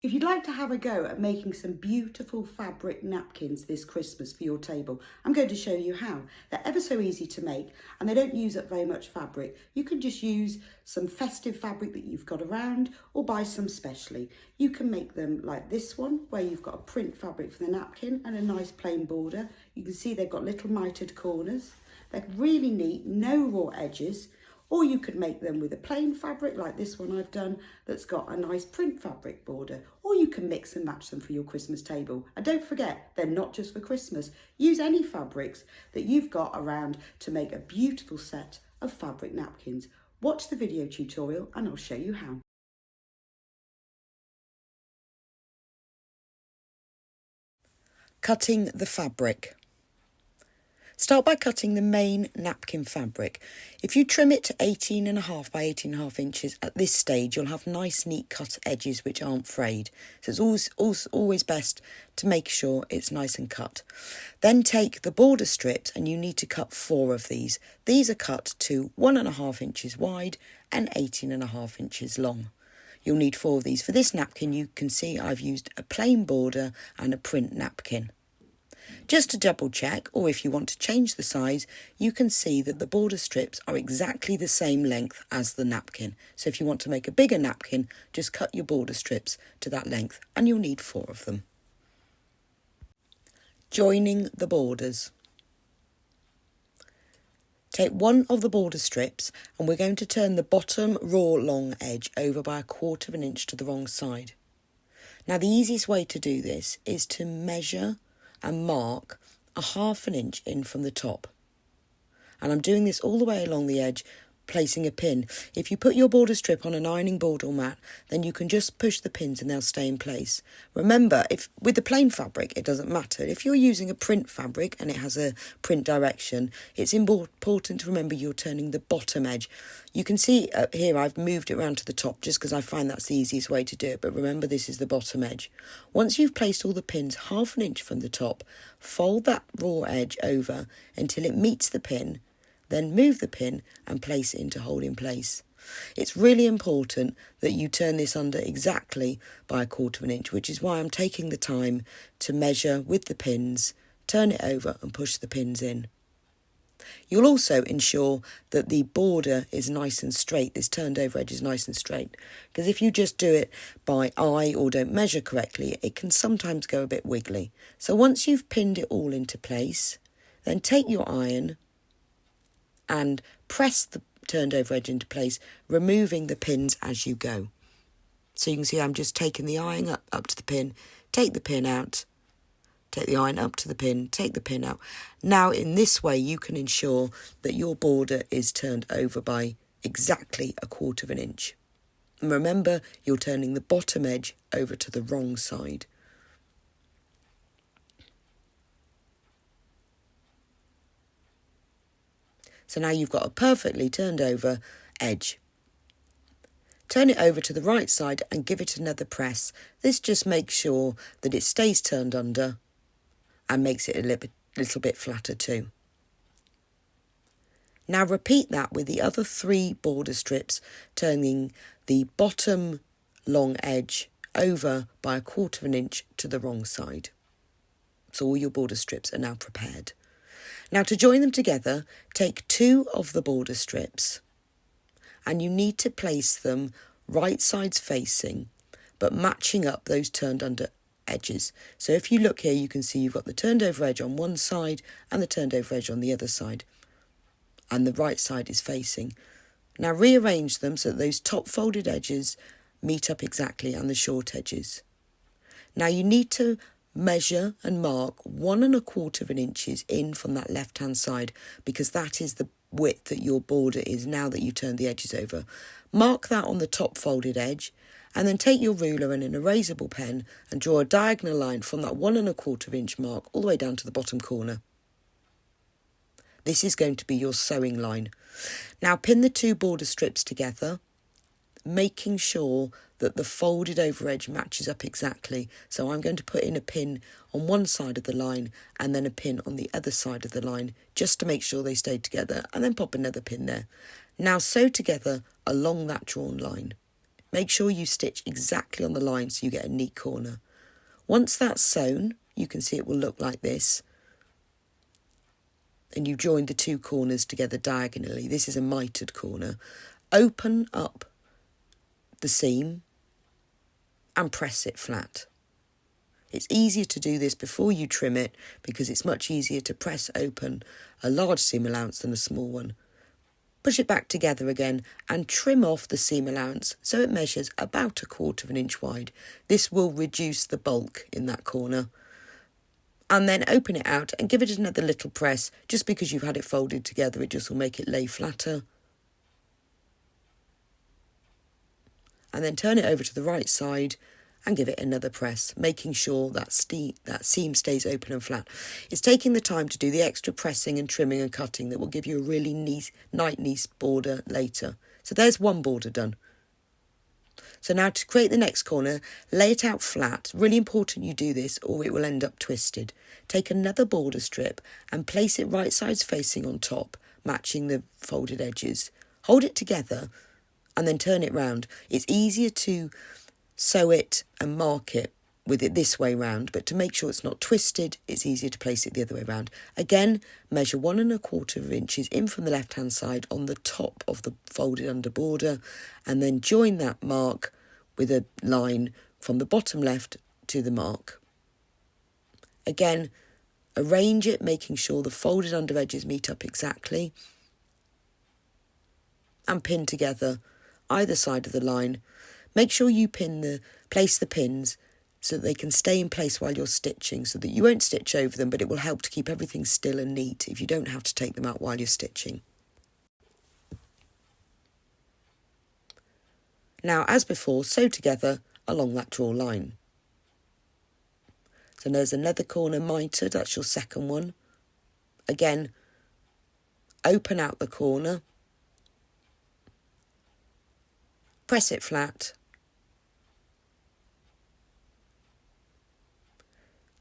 If you'd like to have a go at making some beautiful fabric napkins this Christmas for your table, I'm going to show you how. They're ever so easy to make and they don't use up very much fabric. You can just use some festive fabric that you've got around or buy some specially. You can make them like this one where you've got a print fabric for the napkin and a nice plain border. You can see they've got little mitered corners. They're really neat, no raw edges. Or you could make them with a plain fabric like this one I've done that's got a nice print fabric border. Or you can mix and match them for your Christmas table. And don't forget, they're not just for Christmas. Use any fabrics that you've got around to make a beautiful set of fabric napkins. Watch the video tutorial and I'll show you how. Cutting the fabric. Start by cutting the main napkin fabric. If you trim it to 18.5 by 18.5 inches at this stage, you'll have nice neat cut edges which aren't frayed. So it's always best to make sure it's nice and cut. Then take the border strips and you need to cut 4 of these. These are cut to 1.5 inches wide and 18.5 inches long. You'll need 4 of these. For this napkin you can see I've used a plain border and a print napkin. Just to double check, or if you want to change the size, you can see that the border strips are exactly the same length as the napkin. So if you want to make a bigger napkin, just cut your border strips to that length and you'll need 4 of them. Joining the borders. Take one of the border strips and we're going to turn the bottom raw long edge over by 1/4 inch to the wrong side. Now the easiest way to do this is to measure and mark 1/2 inch in from the top. And I'm doing this all the way along the edge, placing a pin. If you put your border strip on an ironing board or mat, then you can just push the pins and they'll stay in place. Remember, if with the plain fabric, it doesn't matter. If you're using a print fabric and it has a print direction, it's important to remember you're turning the bottom edge. You can see here I've moved it around to the top just because I find that's the easiest way to do it, but remember this is the bottom edge. Once you've placed all the pins 1/2 inch from the top, fold that raw edge over until it meets the pin, then move the pin and place it into hold in place. It's really important that you turn this under exactly by 1/4 inch, which is why I'm taking the time to measure with the pins, turn it over and push the pins in. You'll also ensure that the border is nice and straight, this turned over edge is nice and straight, because if you just do it by eye or don't measure correctly, it can sometimes go a bit wiggly. So once you've pinned it all into place, then take your iron and press the turned over edge into place, removing the pins as you go. So you can see I'm just taking the iron up to the pin, take the pin out, take the iron up to the pin, take the pin out. Now in this way you can ensure that your border is turned over by exactly 1/4 inch. And remember, you're turning the bottom edge over to the wrong side. So now you've got a perfectly turned over edge. Turn it over to the right side and give it another press. This just makes sure that it stays turned under and makes it a little bit flatter too. Now repeat that with the other 3 border strips, turning the bottom long edge over by 1/4 inch to the wrong side. So all your border strips are now prepared. Now to join them together, take 2 of the border strips and you need to place them right sides facing, but matching up those turned under edges. So if you look here, you can see you've got the turned over edge on one side and the turned over edge on the other side, and the right side is facing. Now rearrange them so that those top folded edges meet up exactly and the short edges. Now you need to measure and mark 1.25 inches in from that left hand side, because that is the width that your border is now that you turned the edges over. Mark that on the top folded edge and then take your ruler and an erasable pen and draw a diagonal line from that 1.25 inch mark all the way down to the bottom corner. This is going to be your sewing line. Now pin the 2 border strips together, making sure that the folded over edge matches up exactly. So I'm going to put in a pin on one side of the line and then a pin on the other side of the line just to make sure they stay together, and then pop another pin there. Now sew together along that drawn line. Make sure you stitch exactly on the line so you get a neat corner. Once that's sewn, you can see it will look like this. And you joined the two corners together diagonally. This is a mitered corner. Open up the seam and press it flat. It's easier to do this before you trim it because it's much easier to press open a large seam allowance than a small one. Push it back together again and trim off the seam allowance so it measures about 1/4 inch wide. This will reduce the bulk in that corner. And then open it out and give it another little press. Just because you've had it folded together, it just will make it lay flatter. And then turn it over to the right side and give it another press, making sure that seam stays open and flat. It's taking the time to do the extra pressing and trimming and cutting that will give you a really nice border later. So there's one border done. So now to create the next corner, lay it out flat. Really important you do this or it will end up twisted. Take another border strip and place it right sides facing on top, matching the folded edges. Hold it together and then turn it round. It's easier to sew it and mark it with it this way round, but to make sure it's not twisted, it's easier to place it the other way round. Again, measure 1 1/4 inches in from the left hand side on the top of the folded under border, and then join that mark with a line from the bottom left to the mark. Again, arrange it, making sure the folded under edges meet up exactly, and pin together either side of the line. Make sure you place the pins so that they can stay in place while you're stitching, so that you won't stitch over them, but it will help to keep everything still and neat if you don't have to take them out while you're stitching. Now, as before, sew together along that draw line. So there's another corner mitered, that's your second one. Again, open out the corner, press it flat,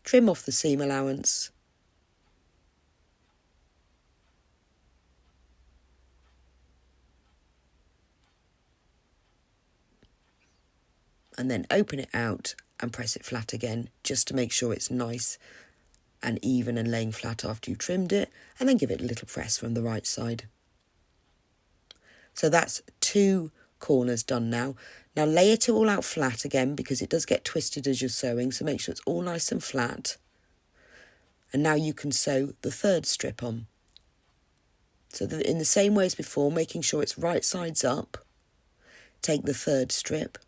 trim off the seam allowance, and then open it out and press it flat again, just to make sure it's nice and even and laying flat after you've trimmed it, and then give it a little press from the right side. So that's 2 corners done now. Now lay it all out flat again because it does get twisted as you're sewing, so make sure it's all nice and flat. And now you can sew the third strip on. So in the same way as before, making sure it's right sides up, take the third strip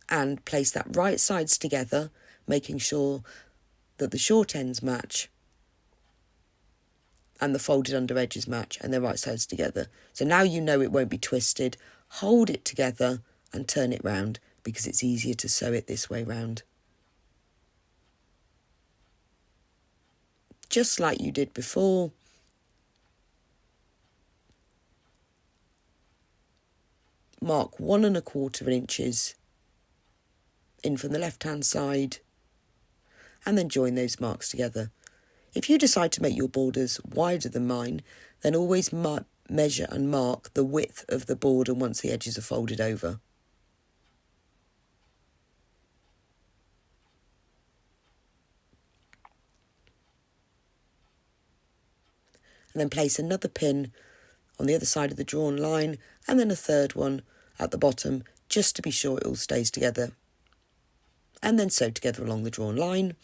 and place that right sides together, making sure that the short ends match and the folded under edges match and they're right sides together. So now you know it won't be twisted. Hold it together and turn it round because it's easier to sew it this way round. Just like you did before. Mark 1 1/4 inches in from the left hand side and then join those marks together. If you decide to make your borders wider than mine, then always measure and mark the width of the border once the edges are folded over. And then place another pin on the other side of the drawn line and then a third one at the bottom just to be sure it all stays together. And then sew together along the drawn line.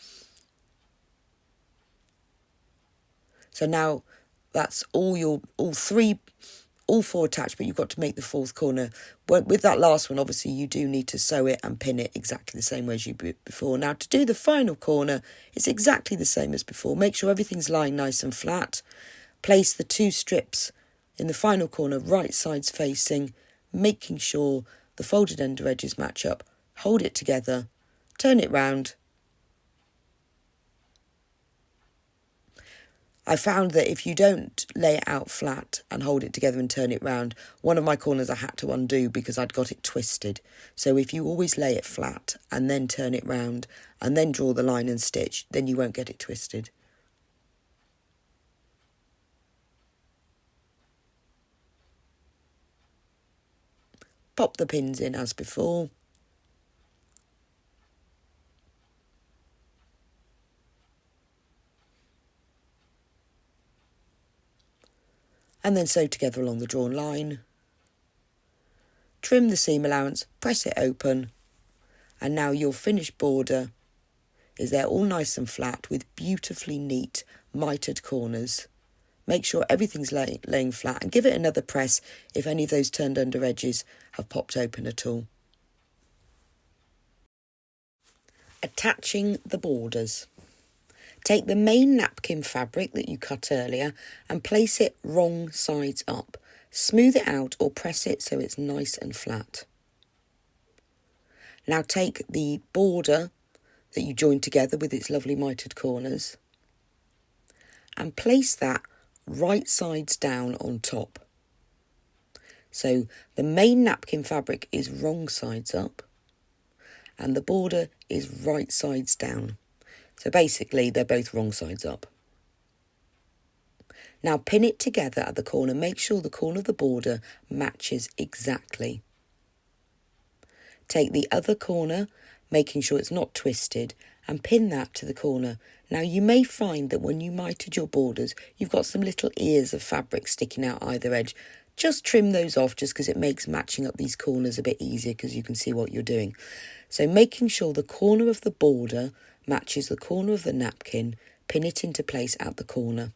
So now that's all 4 attached, but you've got to make the 4th corner. With that last one, obviously, you do need to sew it and pin it exactly the same way as you did before. Now, to do the final corner, it's exactly the same as before. Make sure everything's lying nice and flat. Place the 2 strips in the final corner, right sides facing, making sure the folded under edges match up. Hold it together, turn it round. I found that if you don't lay it out flat and hold it together and turn it round, one of my corners I had to undo because I'd got it twisted. So if you always lay it flat and then turn it round and then draw the line and stitch, then you won't get it twisted. Pop the pins in as before. And then sew together along the drawn line. Trim the seam allowance, press it open, and now your finished border is there all nice and flat with beautifully neat mitered corners. Make sure everything's laying flat and give it another press if any of those turned under edges have popped open at all. Attaching the borders. Take the main napkin fabric that you cut earlier and place it wrong sides up. Smooth it out or press it so it's nice and flat. Now take the border that you joined together with its lovely mitered corners and place that right sides down on top. So the main napkin fabric is wrong sides up and the border is right sides down. So basically they're both wrong sides up. Now pin it together at the corner. Make sure the corner of the border matches exactly. Take the other corner, making sure it's not twisted, and pin that to the corner. Now you may find that when you mitered your borders, you've got some little ears of fabric sticking out either edge. Just trim those off just because it makes matching up these corners a bit easier because you can see what you're doing. So making sure the corner of the border matches the corner of the napkin, pin it into place at the corner.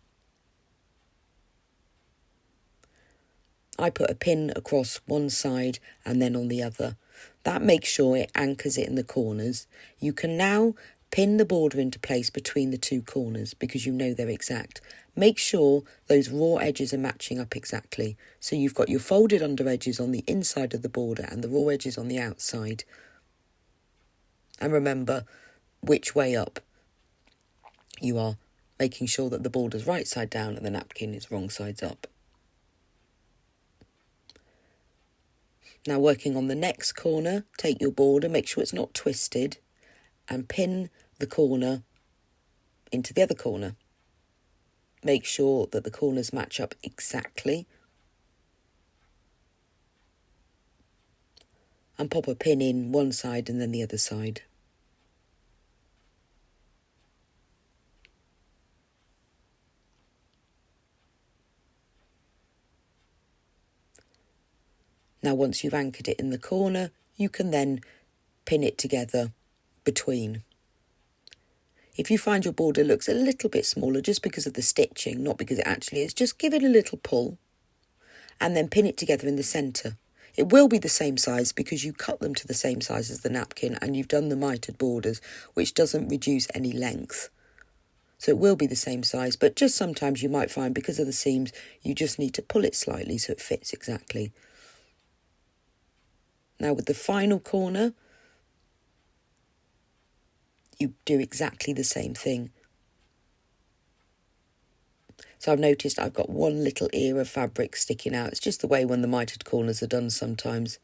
I put a pin across one side and then on the other. That makes sure it anchors it in the corners. You can now pin the border into place between the two corners because you know they're exact. Make sure those raw edges are matching up exactly. So you've got your folded under edges on the inside of the border and the raw edges on the outside. And remember which way up you are, making sure that the border's right side down and the napkin is wrong sides up. Now working on the next corner, take your border, make sure it's not twisted, and pin the corner into the other corner. Make sure that the corners match up exactly. And pop a pin in one side and then the other side. Now once you've anchored it in the corner, you can then pin it together between. If you find your border looks a little bit smaller just because of the stitching, not because it actually is, just give it a little pull and then pin it together in the centre. It will be the same size because you cut them to the same size as the napkin and you've done the mitered borders, which doesn't reduce any length. So it will be the same size, but just sometimes you might find because of the seams, you just need to pull it slightly so it fits exactly. Now with the final corner, you do exactly the same thing. So I've noticed I've got one little ear of fabric sticking out. It's just the way when the mitered corners are done sometimes.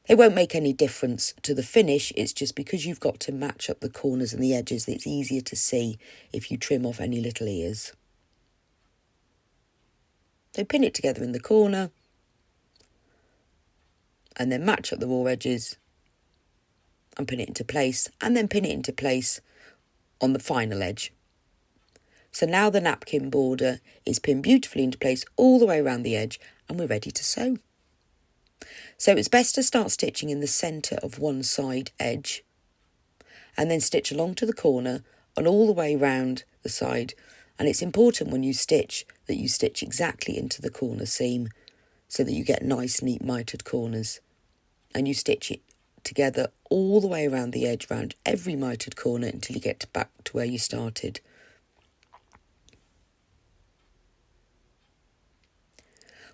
They won't make any difference to the finish. It's just because you've got to match up the corners and the edges that it's easier to see if you trim off any little ears. So pin it together in the corner and then match up the raw edges and pin it into place and then pin it into place on the final edge. So now the napkin border is pinned beautifully into place all the way around the edge and we're ready to sew. So it's best to start stitching in the centre of one side edge and then stitch along to the corner and all the way round the side. And it's important when you stitch that you stitch exactly into the corner seam so that you get nice, neat mitered corners. And you stitch it together all the way around the edge, round every mitered corner until you get back to where you started.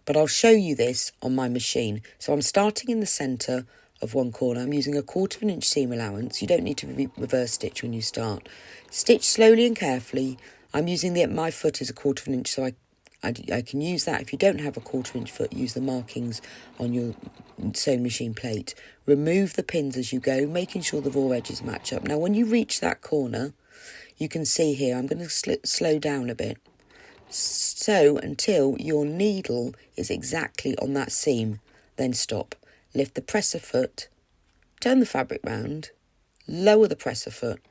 But I'll show you this on my machine. So I'm starting in the centre of one corner. I'm using a 1/4 inch seam allowance. You don't need to reverse stitch when you start. Stitch slowly and carefully. I'm using my foot as a 1/4 inch, so I can use that. If you don't have a 1/4 inch foot, use the markings on your sewing machine plate. Remove the pins as you go, making sure the raw edges match up. Now when you reach that corner, you can see here, I'm going to slow down a bit. Sew until your needle is exactly on that seam then stop. Lift the presser foot, turn the fabric round, lower the presser foot,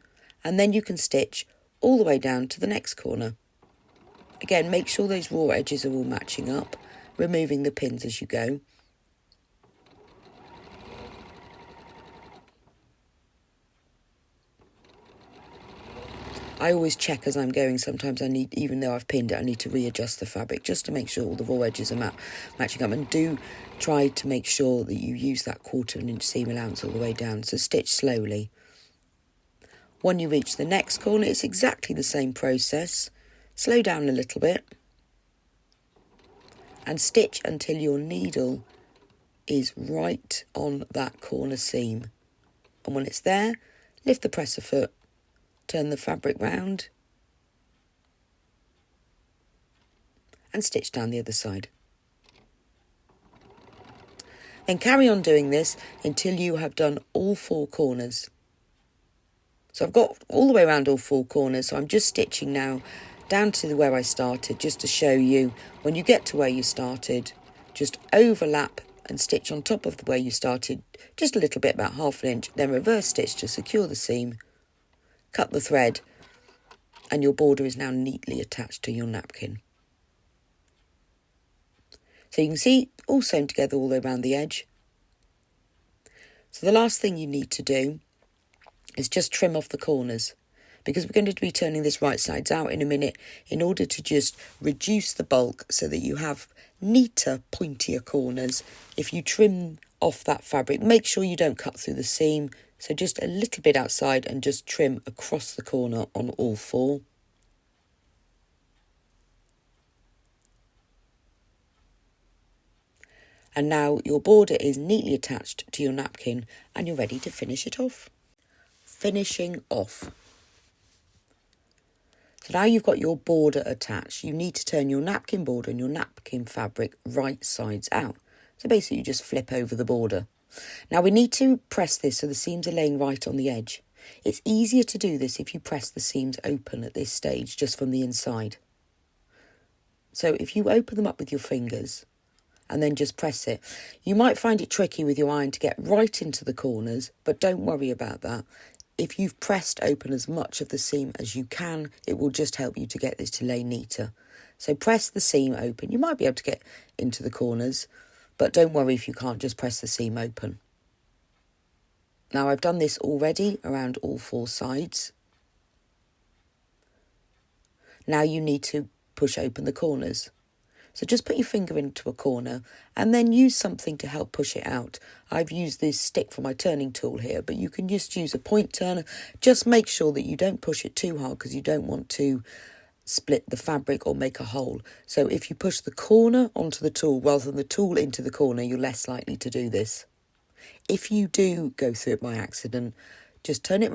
and then you can stitch all the way down to the next corner. Again, make sure those raw edges are all matching up, removing the pins as you go. I always check as I'm going. Sometimes I need, even though I've pinned it, I need to readjust the fabric just to make sure all the raw edges are matching up. And do try to make sure that you use that 1/4 inch seam allowance all the way down. So stitch slowly. When you reach the next corner, it's exactly the same process. Slow down a little bit and stitch until your needle is right on that corner seam. And when it's there, lift the presser foot, turn the fabric round and stitch down the other side. Then carry on doing this until you have done all 4 corners. So I've got all the way around all 4 corners, so I'm just stitching now down to where I started, just to show you when you get to where you started, just overlap and stitch on top of where you started, just a little bit, about 1/2 inch, then reverse stitch to secure the seam, cut the thread, and your border is now neatly attached to your napkin. So you can see all sewn together all the way around the edge. So the last thing you need to do is just trim off the corners, because we're going to be turning this right sides out in a minute in order to just reduce the bulk so that you have neater, pointier corners. If you trim off that fabric, make sure you don't cut through the seam, so just a little bit outside and just trim across the corner on all 4. And now your border is neatly attached to your napkin and you're ready to finish it off. Finishing off. So now you've got your border attached, you need to turn your napkin border and your napkin fabric right sides out. So basically you just flip over the border. Now we need to press this so the seams are laying right on the edge. It's easier to do this if you press the seams open at this stage, just from the inside. So if you open them up with your fingers and then just press it, you might find it tricky with your iron to get right into the corners, but don't worry about that. If you've pressed open as much of the seam as you can, it will just help you to get this to lay neater. So press the seam open. You might be able to get into the corners, but don't worry if you can't, just press the seam open. Now I've done this already around all 4 sides. Now you need to push open the corners. So just put your finger into a corner and then use something to help push it out. I've used this stick for my turning tool here, but you can just use a point turner. Just make sure that you don't push it too hard because you don't want to split the fabric or make a hole. So if you push the corner onto the tool rather than the tool into the corner, you're less likely to do this. If you do go through it by accident, just turn it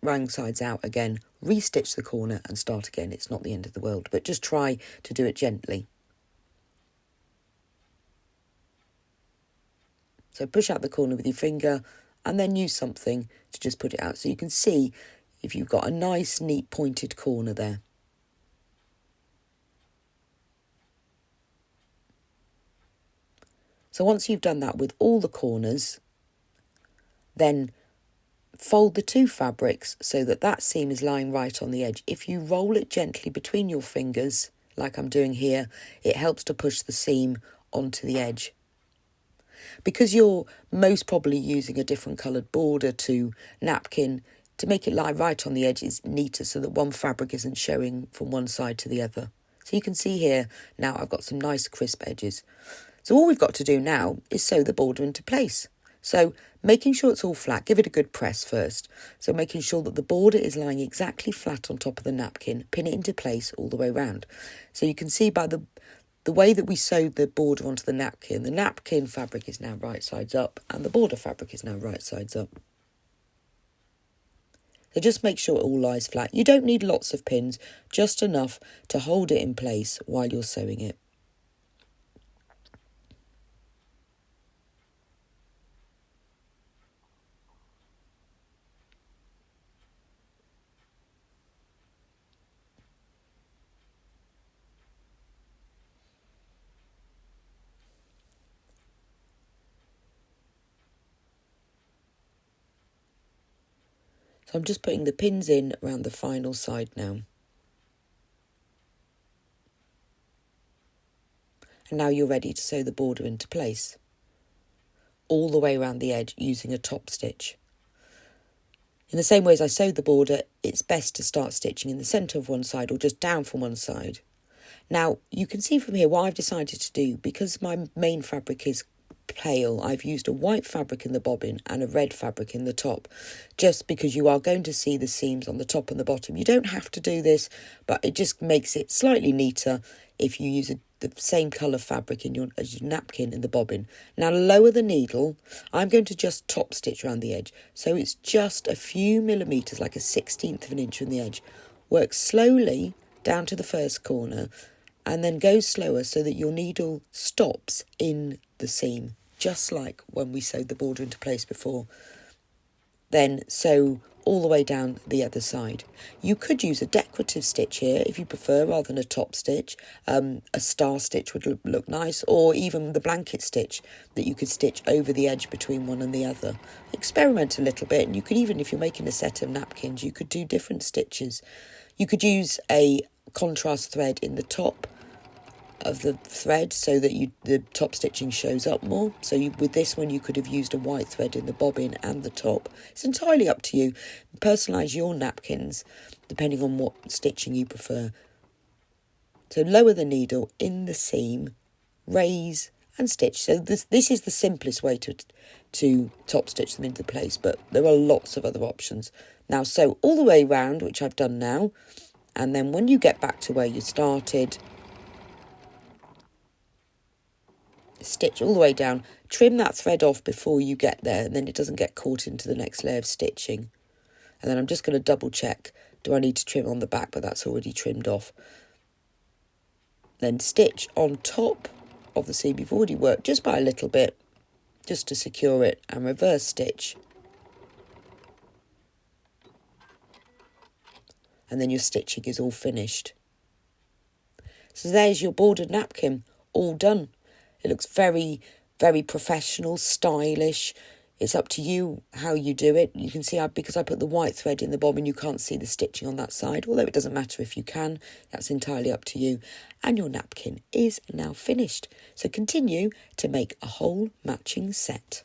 wrong sides out again, restitch the corner and start again. It's not the end of the world, but just try to do it gently. So push out the corner with your finger and then use something to just put it out. So you can see if you've got a nice, neat, pointed corner there. So once you've done that with all the corners, then fold the 2 fabrics so that that seam is lying right on the edge. If you roll it gently between your fingers, like I'm doing here, it helps to push the seam onto the edge. Because you're most probably using a different coloured border to napkin, to make it lie right on the edge is neater so that one fabric isn't showing from one side to the other. So you can see here now I've got some nice crisp edges. So all we've got to do now is sew the border into place. So making sure it's all flat, give it a good press first. So making sure that the border is lying exactly flat on top of the napkin, pin it into place all the way around. So you can see by the way that we sewed the border onto the napkin fabric is now right sides up and the border fabric is now right sides up. So just make sure it all lies flat. You don't need lots of pins, just enough to hold it in place while you're sewing it. So I'm just putting the pins in around the final side now. And now you're ready to sew the border into place, all the way around the edge using a top stitch. In the same way as I sewed the border, it's best to start stitching in the centre of one side or just down from one side. Now, you can see from here what I've decided to do. Because my main fabric is pale, I've used a white fabric in the bobbin and a red fabric in the top, just because you are going to see the seams on the top and the bottom. You don't have to do this, but it just makes it slightly neater if you use the same colour fabric as your napkin in the bobbin. Now lower the needle. I'm going to just top stitch around the edge, so it's just a few millimetres, like a 1/16 of an inch from the edge. Work slowly down to the first corner and then go slower so that your needle stops in the seam, just like when we sewed the border into place before. Then sew all the way down the other side. You could use a decorative stitch here if you prefer, rather than a top stitch. A star stitch would look nice, or even the blanket stitch that you could stitch over the edge between one and the other. Experiment a little bit, and you could even, if you're making a set of napkins, you could do different stitches. You could use a contrast thread in the top of the thread so that the top stitching shows up more. So with this one you could have used a white thread in the bobbin and the top. It's entirely up to you. Personalise your napkins depending on what stitching you prefer. So lower the needle in the seam, raise and stitch. So this is the simplest way to top stitch them into place, but there are lots of other options. Now sew all the way round, which I've done now, and then when you get back to where you started, stitch all the way down. Trim that thread off before you get there, and then it doesn't get caught into the next layer of stitching. And then I'm just going to double check, do I need to trim on the back? But that's already trimmed off. Then stitch on top of the seam you've already worked just by a little bit, just to secure it, and reverse stitch. And then your stitching is all finished. So there's your bordered napkin, all done. It looks very, very professional, stylish. It's up to you how you do it. You can see because I put the white thread in the bobbin, you can't see the stitching on that side, although it doesn't matter if you can. That's entirely up to you. And your napkin is now finished. So continue to make a whole matching set.